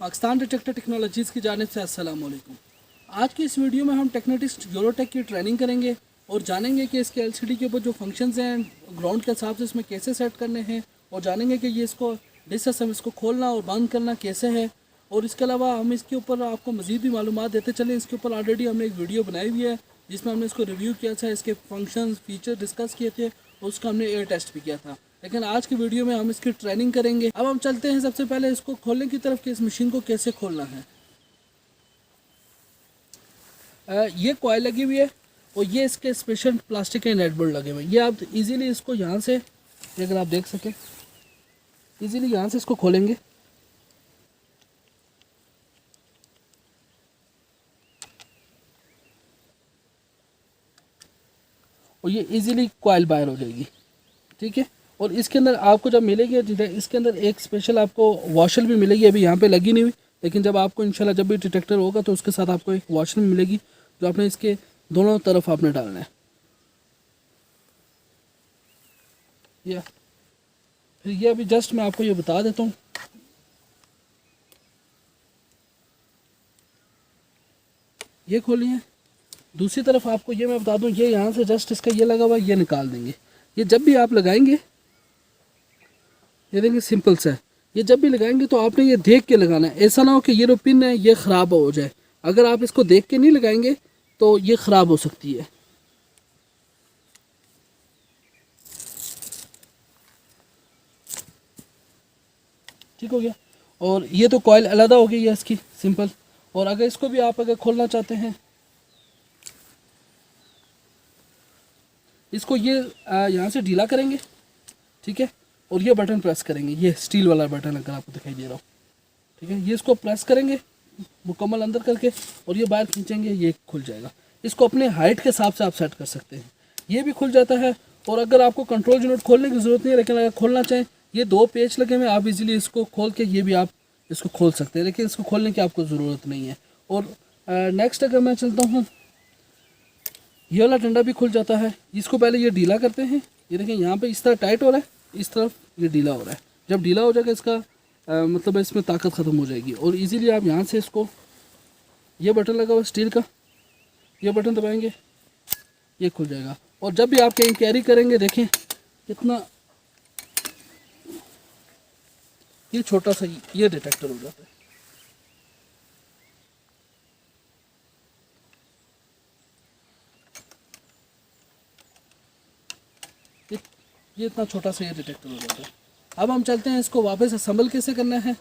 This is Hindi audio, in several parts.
पाकिस्तान डिटेक्टर टेक्नोलॉजीज़ की जानिब से अस्सलाम वालेकुम। आज की इस वीडियो में हम टेक्नेटिस्ट यूरोटेक की ट्रेनिंग करेंगे और जानेंगे कि इसके एलसीडी के ऊपर जो फंक्शंस हैं ग्राउंड के हिसाब से इसमें कैसे सेट करने हैं, और जानेंगे कि ये इसको डिस्टेंस इसको खोलना और बंद करना कैसे है। और इसके अलावा हम इसके ऊपर आपको मज़ीद भी मालूमात देते चलें। इसके ऊपर ऑलरेडी हमने एक वीडियो बनाई हुई है जिसमें हमने इसको रिव्यू किया था, इसके फंक्शंस फीचर डिस्कस किए थे और उसका हमने एयर टेस्ट भी किया था। लेकिन आज की वीडियो में हम इसकी ट्रेनिंग करेंगे। अब हम चलते हैं सबसे पहले इसको खोलने की तरफ कि इस मशीन को कैसे खोलना है। ये कॉइल लगी हुई है और ये इसके स्पेशल प्लास्टिक के नेट बोल्ट लगे हुए हैं। ये आप इजीली इसको यहाँ से, अगर आप देख सकें, इजीली यहाँ से इसको खोलेंगे। और ये इजीली कॉइल बाहर हो जाएगी, ठीक है। और इसके अंदर आपको जब मिलेगी, इसके अंदर एक स्पेशल आपको वॉशर भी मिलेगी। अभी यहाँ पे लगी नहीं हुई, लेकिन जब आपको इंशाल्लाह जब भी डिटेक्टर होगा तो उसके साथ आपको एक वॉशर भी मिलेगी जो आपने इसके दोनों तरफ आपने डालना है। या फिर ये अभी जस्ट मैं आपको ये बता देता हूँ। ये खोलिए। दूसरी तरफ आपको ये मैं बता दूँ, ये यहाँ से जस्ट इसका ये लगा हुआ ये निकाल देंगे। ये जब भी आप लगाएंगे, ये देखेंगे सिंपल सा है। ये जब भी लगाएंगे तो आपने ये देख के लगाना है। ऐसा ना हो कि ये जो पिन है ये ख़राब हो जाए। अगर आप इसको देख के नहीं लगाएंगे तो ये ख़राब हो सकती है। ठीक हो गया। और ये तो कॉइल अलग हो गई है इसकी, सिंपल। और अगर इसको भी आप अगर खोलना चाहते हैं, इसको ये यहाँ से ढीला करेंगे, ठीक है। और ये बटन प्रेस करेंगे, ये स्टील वाला बटन अगर आपको दिखाई दे रहा हो, ठीक है। ये इसको प्रेस करेंगे मुकम्मल अंदर करके और ये बाहर खींचेंगे, ये खुल जाएगा। इसको अपने हाइट के हिसाब से आप सेट कर सकते हैं, ये भी खुल जाता है। और अगर आपको कंट्रोल यूनिट खोलने की ज़रूरत नहीं है, लेकिन अगर खोलना चाहें, ये दो पेच लगे हुए हैं, आप इजीली इसको खोल के ये भी आप इसको खोल सकते हैं, लेकिन इसको खोलने की आपको ज़रूरत नहीं है। और नेक्स्ट अगर मैं चलता हूँ, ये वाला डंडा भी खुल जाता है। इसको पहले ये ढीला करते हैं। ये देखें यहाँ पे इस तरह टाइट हो रहा है, इस तरफ ये ढीला हो रहा है। जब ढीला हो जाएगा इसका मतलब इसमें ताकत ख़त्म हो जाएगी। और इजीली आप यहाँ से इसको, ये बटन लगा हुआ स्टील का, ये बटन दबाएंगे, ये खुल जाएगा। और जब भी आप कहीं कैरी करेंगे, देखें कितना ये छोटा सा ये डिटेक्टर हो जाता है। ये इतना छोटा सा ये डिटेक्टर हो जाता है। अब हम चलते हैं इसको वापस असेंबल कैसे करना है।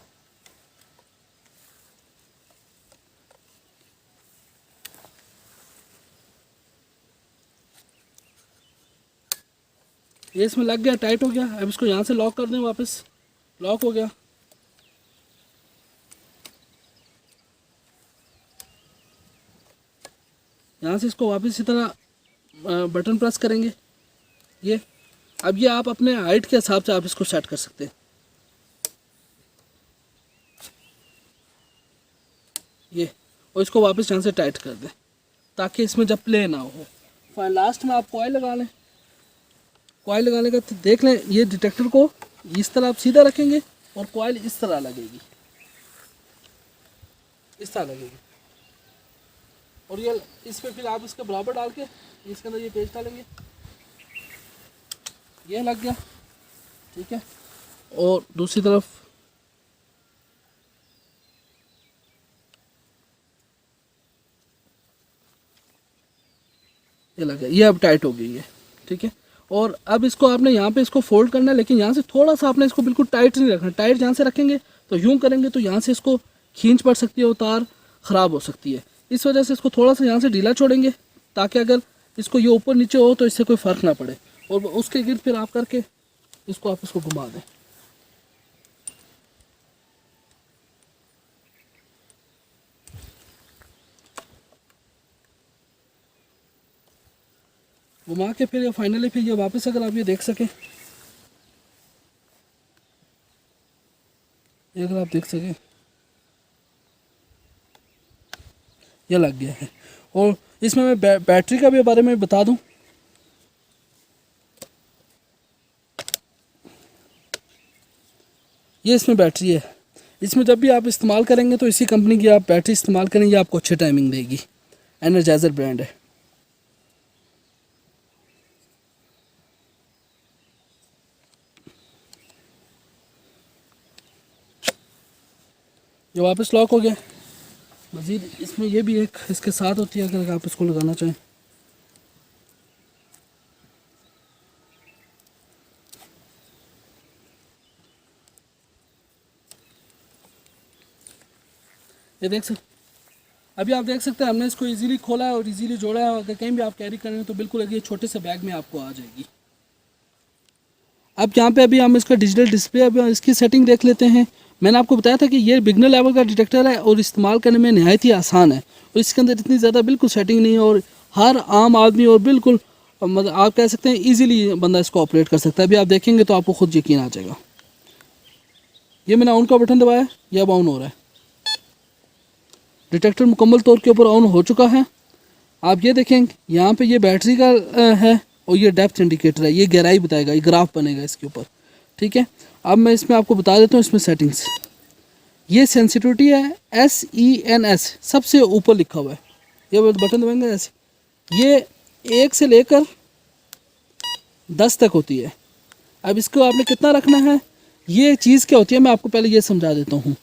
ये इसमें लग गया, टाइट हो गया। अब इसको यहाँ से लॉक कर दें, वापस लॉक हो गया। यहाँ से इसको वापस इसी तरह बटन प्रेस करेंगे। ये अब ये आप अपने हाइट के हिसाब से आप इसको सेट कर सकते हैं। ये, और इसको वापस यहाँ से टाइट कर दें ताकि इसमें जब प्ले ना हो। फिर लास्ट में आप कॉइल लगा लें। कॉइल लगाने का तो देख लें, ये डिटेक्टर को इस तरह आप सीधा रखेंगे और कॉइल इस तरह लगेगी, इस तरह लगेगी। और ये इस पर फिर आप इसके बराबर डाल के इसके अंदर ये पेज डालेंगे, ये लग गया, ठीक है। और दूसरी तरफ ये लग गया, ये अब टाइट हो गई है, ठीक है। और अब इसको आपने यहाँ पे इसको फोल्ड करना है, लेकिन यहाँ से थोड़ा सा आपने इसको बिल्कुल टाइट नहीं रखना। टाइट जहाँ से रखेंगे तो यूँ करेंगे तो यहाँ से इसको खींच पड़ सकती है और तार ख़राब हो सकती है। इस वजह से इसको थोड़ा सा यहाँ से ढीला छोड़ेंगे ताकि अगर इसको ये ऊपर नीचे हो तो इससे कोई फ़र्क ना पड़े। और उसके गिर्द फिर आप करके इसको आप इसको घुमा दें। घुमा के फिर ये फाइनली फिर ये वापस अगर आप ये देख सकें, ये अगर आप देख सकें, ये लग गया है। और इसमें मैं बैटरी का भी बारे में बता दूं। ये इसमें बैटरी है। इसमें जब भी आप इस्तेमाल करेंगे तो इसी कंपनी की आप बैटरी इस्तेमाल करेंगे, आपको अच्छी टाइमिंग देगी। एनर्जाइज़र ब्रांड है। ये वापस लॉक हो गया। मज़ीद इसमें ये भी एक इसके साथ होती है, अगर आप इसको लगाना चाहें। ये देख सकते, अभी आप देख सकते हैं हमने इसको इजीली खोला है और इजीली जोड़ा है। अगर कहीं भी आप कैरी करें तो बिल्कुल ये छोटे से बैग में आपको आ जाएगी। अब यहाँ पे अभी हम इसका डिजिटल डिस्प्ले, अभी इसकी सेटिंग देख लेते हैं। मैंने आपको बताया था कि ये बिगनर लेवल का डिटेक्टर है और इस्तेमाल करने में नहायत ही आसान है, और इसके अंदर इतनी ज़्यादा बिल्कुल सेटिंग नहीं है, और हर आम आदमी और बिल्कुल मतलब आप कह सकते हैं ईजिली बंदा इसको ऑपरेट कर सकता है। अभी आप देखेंगे तो आपको खुद यकीन आ जाएगा। ये मैंने ऑन का बटन दबाया, ये अब ऑन हो रहा है। डिटेक्टर मुकम्मल तौर के ऊपर ऑन हो चुका है। आप ये देखें यहाँ पे ये बैटरी का है और ये डेप्थ इंडिकेटर है, ये गहराई बताएगा, ये ग्राफ बनेगा इसके ऊपर। ठीक है, अब मैं इसमें आपको बता देता हूँ इसमें सेटिंग्स। ये सेंसिटिविटी है SENS, सबसे ऊपर लिखा हुआ है। ये बटन दबाएंगे ऐसे, ये 1 से लेकर 10 तक होती है। अब इसको आपने कितना रखना है, ये चीज़ क्या होती है मैं आपको पहले ये समझा देता हूँ।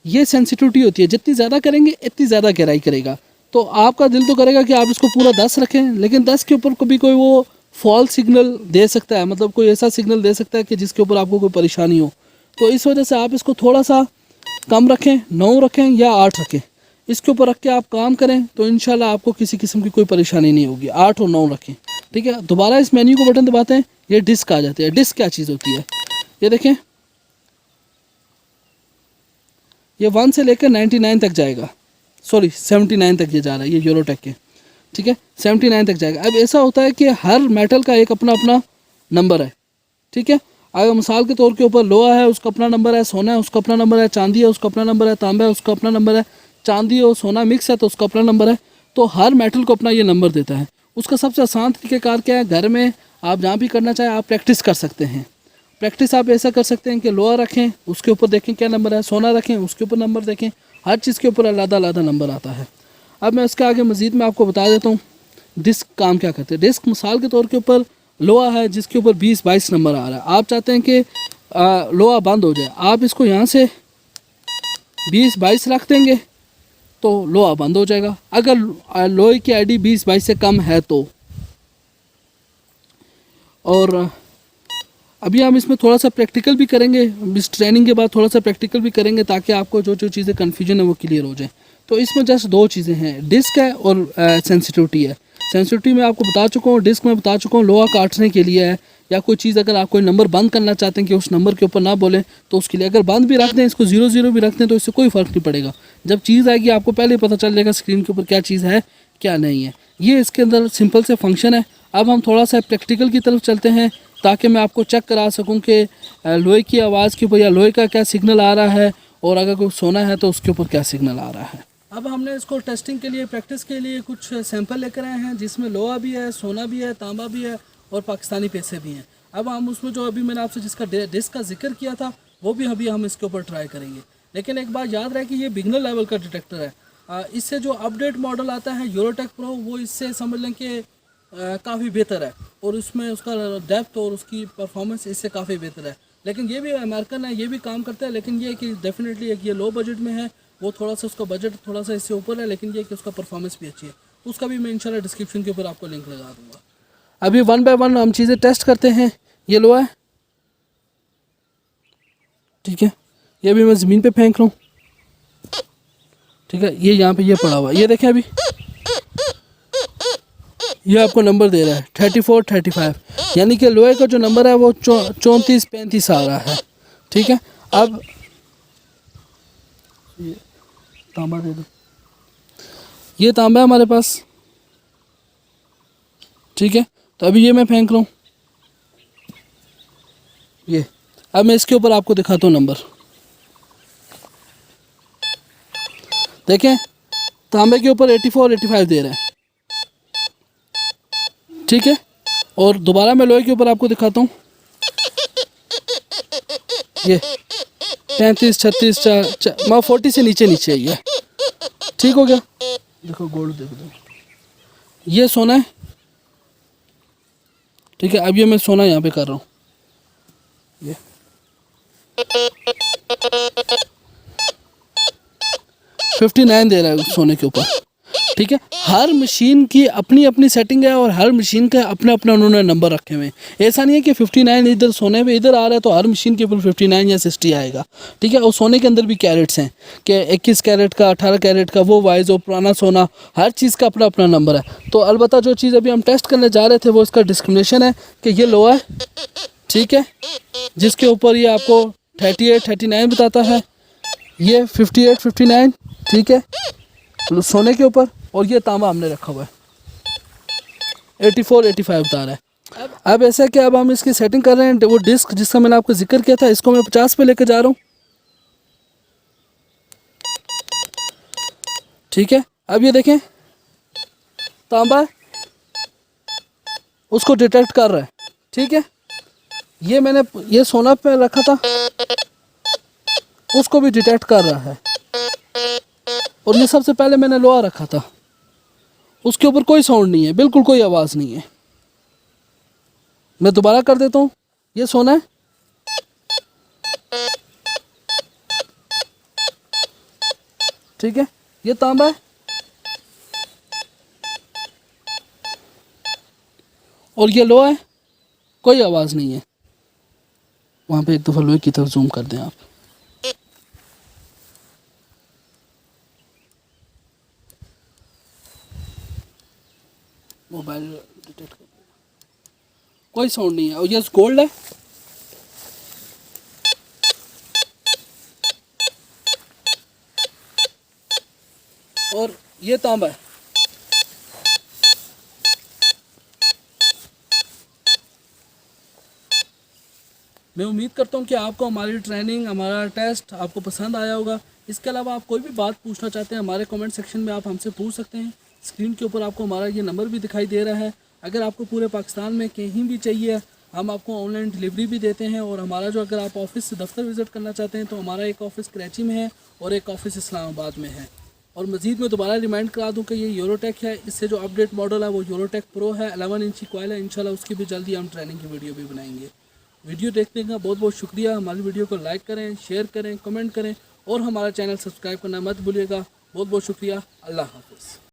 ये सेंसिटिविटी होती है, जितनी ज़्यादा करेंगे इतनी ज़्यादा गहराई करेगा। तो आपका दिल तो करेगा कि आप इसको पूरा 10 रखें, लेकिन 10 के ऊपर कभी कोई वो फॉल्स सिग्नल दे सकता है, मतलब कोई ऐसा सिग्नल दे सकता है कि जिसके ऊपर आपको कोई परेशानी हो। तो इस वजह से आप इसको थोड़ा सा कम रखें, 9 रखें या 8 रखें। इसके ऊपर रख के आप काम करें तो इंशाल्लाह आपको किसी किस्म की कोई परेशानी नहीं होगी। 8 और 9 रखें। ठीक है, दोबारा इस मेन्यू को बटन दबाते हैं, ये डिस्क आ जाती है। डिस्क क्या चीज़ होती है, ये देखें, ये 1 से लेकर 99 तक जाएगा, सॉरी 79 तक ये जा रहा है, ये यूरोटेक के। ठीक है, 79 तक जाएगा। अब ऐसा होता है कि हर मेटल का एक अपना अपना नंबर है। ठीक है, अगर मिसाल के तौर के ऊपर लोहा है उसका अपना नंबर है, सोना है उसका अपना नंबर है, चांदी है उसका अपना नंबर है, तांबा है उसका अपना नंबर है, चांदी और सोना मिक्स है तो उसका अपना नंबर है। तो हर मेटल को अपना ये नंबर देता है। उसका सबसे आसान तरीक़ेकार क्या है, घर में आप जहाँ भी करना चाहें आप प्रैक्टिस कर सकते हैं। प्रैक्टिस आप ऐसा कर सकते हैं कि लोहा रखें, उसके ऊपर देखें क्या नंबर है, सोना रखें उसके ऊपर नंबर देखें, हर चीज़ के ऊपर अलग-अलग नंबर आता है। अब मैं उसके आगे मज़ीद मैं आपको बता देता हूँ डिस्क काम क्या करते हैं। डिस्क मिसाल के तौर के ऊपर लोहा है जिसके ऊपर 20-22 नंबर आ रहा है, आप चाहते हैं कि लोहा बंद हो जाए, आप इसको यहाँ से 20-22 रख देंगे तो लोहा बंद हो जाएगा। अगर लोहे की ID 20-22 से कम है तो। और अभी हम इसमें थोड़ा सा प्रैक्टिकल भी करेंगे, इस ट्रेनिंग के बाद थोड़ा सा प्रैक्टिकल भी करेंगे ताकि आपको जो जो चीज़ें कन्फ्यूजन है वो क्लियर हो जाए। तो इसमें जस्ट 2 चीज़ें हैं, डिस्क है और सेंसिटिविटी है। सेंसिटिविटी में आपको बता चुका हूँ, डिस्क में बता चुका हूँ, लोहा काटने के लिए है, या कोई चीज़ अगर आप कोई नंबर बंद करना चाहते हैं कि उस नंबर के ऊपर ना बोलें तो उसके लिए। अगर बंद भी रख दें, इसको 00 भी रख दें तो इससे कोई फ़र्क नहीं पड़ेगा। जब चीज़ आएगी आपको पहले पता चल जाएगा स्क्रीन के ऊपर क्या चीज़ है क्या नहीं है। ये इसके अंदर सिंपल से फंक्शन है। अब हम थोड़ा सा प्रैक्टिकल की तरफ चलते हैं ताकि मैं आपको चेक करा सकूं कि लोहे की आवाज़ के ऊपर या लोहे का क्या सिग्नल आ रहा है, और अगर कोई सोना है तो उसके ऊपर क्या सिग्नल आ रहा है। अब हमने इसको टेस्टिंग के लिए, प्रैक्टिस के लिए कुछ सैंपल लेकर आए हैं जिसमें लोहा भी है, सोना भी है, तांबा भी है और पाकिस्तानी पैसे भी हैं। अब हम उसमें जो अभी मैंने आपसे जिसका डिस्क का जिक्र किया था वो भी अभी हम इसके ऊपर ट्राई करेंगे। लेकिन एक बात याद रहे कि ये बिगनर लेवल का डिटेक्टर है। इससे जो अपडेट मॉडल आता है यूरोटेक प्रो, वो इससे समझ लें कि काफ़ी बेहतर है, और उसमें उसका डेप्थ और उसकी परफॉर्मेंस इससे काफ़ी बेहतर है। लेकिन ये भी अमेरिकन है, ये भी काम करता है, लेकिन ये कि डेफिनेटली एक ये लो बजट में है, वो थोड़ा सा उसका बजट थोड़ा सा इससे ऊपर है, लेकिन ये कि उसका परफॉर्मेंस भी अच्छी है। उसका भी मैं इंशाल्लाह डिस्क्रिप्शन के ऊपर आपको लिंक लगा दूँगा। अभी 1 बाय 1 हम चीज़ें टेस्ट करते हैं। ये लोहा है, ठीक है, ये भी मैं ज़मीन पे फेंक रहा हूँ। ठीक है, ये यहाँ पे ये पड़ा हुआ है, ये देखें अभी ये आपको नंबर दे रहा है 34, 35, यानी कि लोहे का जो नंबर है वो 34, 35 आ रहा है। ठीक है, अब ये तांबा दे दो, ये तांबा है हमारे पास। ठीक है, तो अभी ये मैं फेंक रहा हूँ, ये अब मैं इसके ऊपर आपको दिखाता हूँ नंबर। देखें तांबे के ऊपर 84, 85 दे रहे हैं। ठीक है, और दोबारा मैं लोहे के ऊपर आपको दिखाता हूँ, ये 35 36 40 से नीचे नीचे ही है। ठीक हो गया। देखो गोल्ड देखो, ये सोना है, ठीक है। अब ये मैं सोना यहाँ पे कर रहा हूँ, ये 59 दे रहा है सोने के ऊपर, ठीक है। हर मशीन की अपनी अपनी सेटिंग है और हर मशीन का अपना अपना उन्होंने नंबर रखे हुए हैं। ऐसा नहीं है कि 59 इधर सोने पे इधर आ रहा है तो हर मशीन के ऊपर 59 या 60 आएगा, ठीक है। और सोने के अंदर भी कैरेट्स हैं कि 21 कैरेट का, 18 कैरेट का, वो वाइज और पुराना सोना, हर चीज़ का अपना अपना नंबर है। तो अलबत्ता जो चीज़ अभी हम टेस्ट करने जा रहे थे वो इसका डिस्क्रिमिनेशन है कि ये लो है, ठीक है, जिसके ऊपर ये आपको 38 39 बताता है, ये 58 59, ठीक है, सोने के ऊपर। और ये तांबा हमने रखा हुआ है 84 85 बता रहा है। अब ऐसा है कि अब हम इसकी सेटिंग कर रहे हैं। वो डिस्क जिसका मैंने आपको जिक्र किया था, इसको मैं 50 पे लेकर जा रहा हूँ, ठीक है। अब ये देखें तांबा उसको डिटेक्ट कर रहा है, ठीक है। ये मैंने ये सोना पे रखा था, उसको भी डिटेक्ट कर रहा है। और ये सबसे पहले मैंने लोहा रखा था, उसके ऊपर कोई साउंड नहीं है, बिल्कुल कोई आवाज़ नहीं है। मैं दोबारा कर देता हूँ, ये सोना है, ठीक है, ये तांबा है और ये लोहा है, कोई आवाज़ नहीं है। वहाँ पे एक दफ़ा लोहे की तरफ जूम कर दें आप। मोबाइल डिटेक्ट कर, कोई साउंड नहीं है। और ये गोल्ड है, और ये तांबा है। मैं उम्मीद करता हूँ कि आपको हमारी ट्रेनिंग, हमारा टेस्ट आपको पसंद आया होगा। इसके अलावा आप कोई भी बात पूछना चाहते हैं हमारे कमेंट सेक्शन में आप हमसे पूछ सकते हैं। स्क्रीन के ऊपर आपको हमारा ये नंबर भी दिखाई दे रहा है। अगर आपको पूरे पाकिस्तान में कहीं भी चाहिए, हम आपको ऑनलाइन डिलीवरी भी देते हैं। और हमारा जो, अगर आप ऑफिस दफ्तर विज़िट करना चाहते हैं तो हमारा एक ऑफ़िस कराची में है और एक ऑफ़िस इस्लामाबाद में है। और मज़ीद मैं दोबारा रिमाइंड करा दूँ कि ये यूरोटेक है, इससे जो अपडेट मॉडल है वो यूरोटेक प्रो है, 11 इंच की कॉइल है। इंशाल्लाह उसकी भी जल्दी हम ट्रेनिंग की वीडियो भी बनाएंगे। वीडियो देखने का बहुत बहुत शुक्रिया। हमारी वीडियो को लाइक करें, शेयर करें, कमेंट करें और हमारा चैनल सब्सक्राइब करना मत भूलिएगा। बहुत बहुत शुक्रिया। अल्लाह हाफ़िज़।